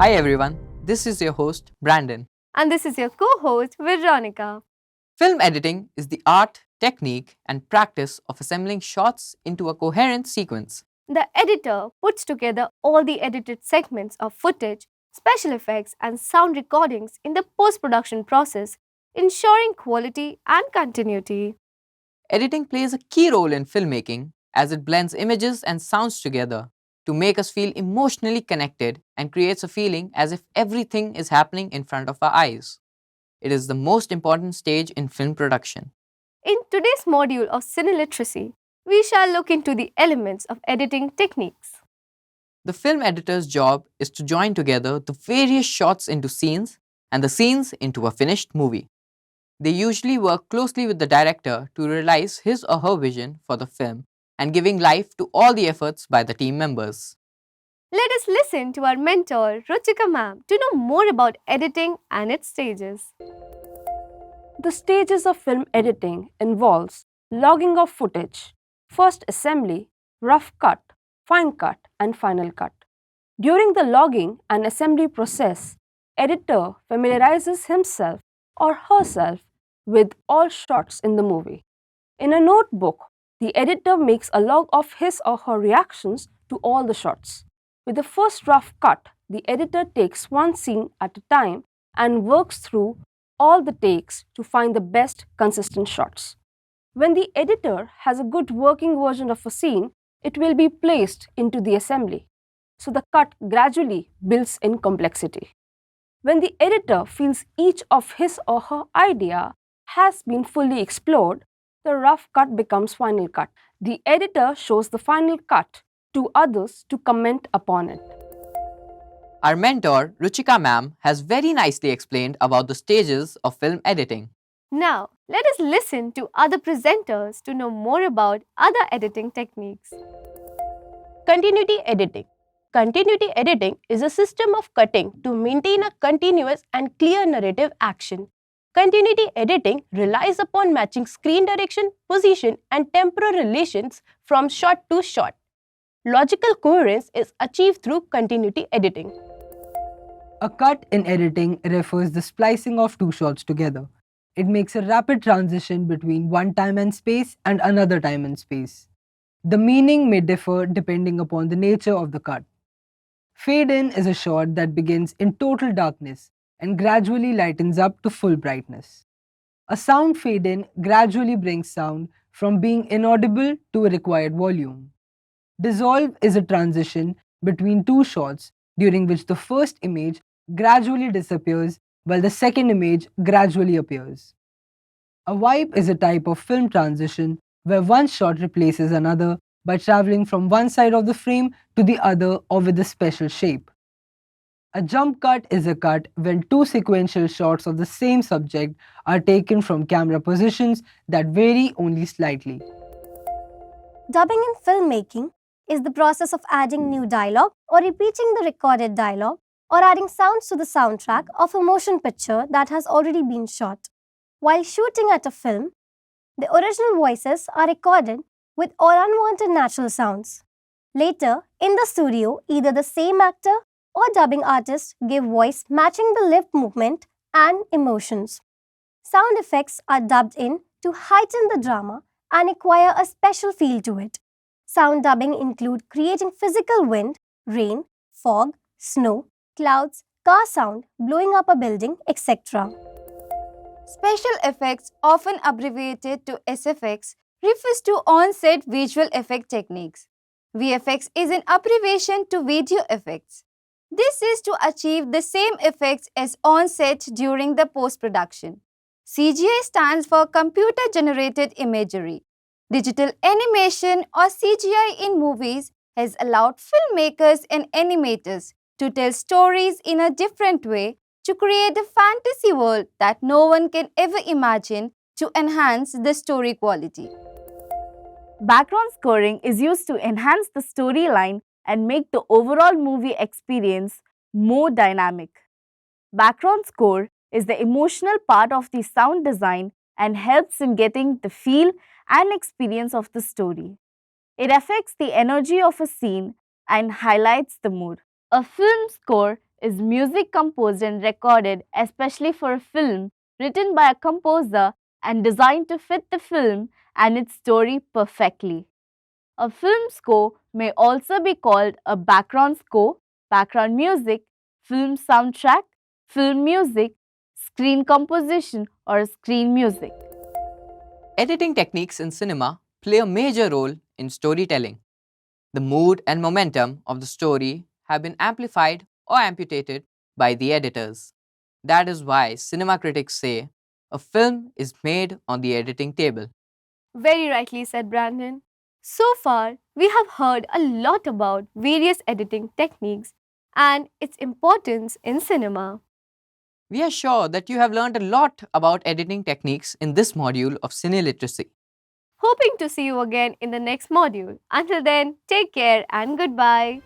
Hi everyone, this is your host Brandon. And this is your co-host Veronica. Film editing is the art, technique, and practice of assembling shots into a coherent sequence. The editor puts together all the edited segments of footage, special effects, and sound recordings in the post-production process, ensuring quality and continuity. Editing plays a key role in filmmaking as it blends images and sounds together to make us feel emotionally connected and creates a feeling as if everything is happening in front of our eyes. It is the most important stage in film production. In today's module of cineliteracy, we shall look into the elements of editing techniques. The film editor's job is to join together the various shots into scenes and the scenes into a finished movie. They usually work closely with the director to realize his or her vision for the film and giving life to all the efforts by the team members. Let us listen to our mentor Ruchika ma'am to know more about editing and its stages. The stages of film editing involves logging of footage, first assembly, rough cut, fine cut, and final cut. During the logging and assembly process, editor familiarizes himself or herself with all shots in the movie. In a notebook, the editor makes a log of his or her reactions to all the shots. With the first rough cut, the editor takes one scene at a time and works through all the takes to find the best consistent shots. When the editor has a good working version of a scene, it will be placed into the assembly. So the cut gradually builds in complexity. When the editor feels each of his or her idea has been fully explored, the rough cut becomes final cut. The editor shows the final cut to others to comment upon it. Our mentor, Ruchika ma'am, has very nicely explained about the stages of film editing. Now, let us listen to other presenters to know more about other editing techniques. Continuity editing. Continuity editing is a system of cutting to maintain a continuous and clear narrative action. Continuity editing relies upon matching screen direction, position, and temporal relations from shot to shot. Logical coherence is achieved through continuity editing. A cut in editing refers the splicing of two shots together. It makes a rapid transition between one time and space and another time and space. The meaning may differ depending upon the nature of the cut. Fade in is a shot that begins in total darkness and gradually lightens up to full brightness. A sound fade in gradually brings sound from being inaudible to a required volume. Dissolve is a transition between two shots during which the first image gradually disappears while the second image gradually appears. A wipe is a type of film transition where one shot replaces another by traveling from one side of the frame to the other or with a special shape. A jump cut is a cut when two sequential shots of the same subject are taken from camera positions that vary only slightly. Dubbing in filmmaking is the process of adding new dialogue or repeating the recorded dialogue or adding sounds to the soundtrack of a motion picture that has already been shot. While shooting at a film, the original voices are recorded with all unwanted natural sounds. Later, in the studio, either the same actor or dubbing artist give voice matching the lip movement and emotions. Sound effects are dubbed in to heighten the drama and acquire a special feel to it. Sound dubbing include creating physical wind, rain, fog, snow, clouds, car sound, blowing up a building, etc. Special effects, often abbreviated to SFX, refers to on-set visual effect techniques. VFX is an abbreviation to video effects. This is to achieve the same effects as on-set during the post-production. CGI stands for computer-generated imagery. Digital animation or CGI in movies has allowed filmmakers and animators to tell stories in a different way to create a fantasy world that no one can ever imagine to enhance the story quality. Background scoring is used to enhance the storyline and make the overall movie experience more dynamic. Background score is the emotional part of the sound design and helps in getting the feel and experience of the story. It affects the energy of a scene and highlights the mood. A film score Is music composed and recorded especially for a film written by a composer and designed to fit the film and its story perfectly. A film score may also be called a background score, background music, film soundtrack, film music, screen composition, or screen music. Editing techniques in cinema play a major role in storytelling. The mood and momentum of the story have been amplified or amputated by the editors. That is why cinema critics say a film is made on the editing table. Very rightly said, Brandon. So far, we have heard a lot about various editing techniques and its importance in cinema. We are sure that you have learned a lot about editing techniques in this module of cineliteracy. Hoping to see you again in the next module. Until then, take care and goodbye.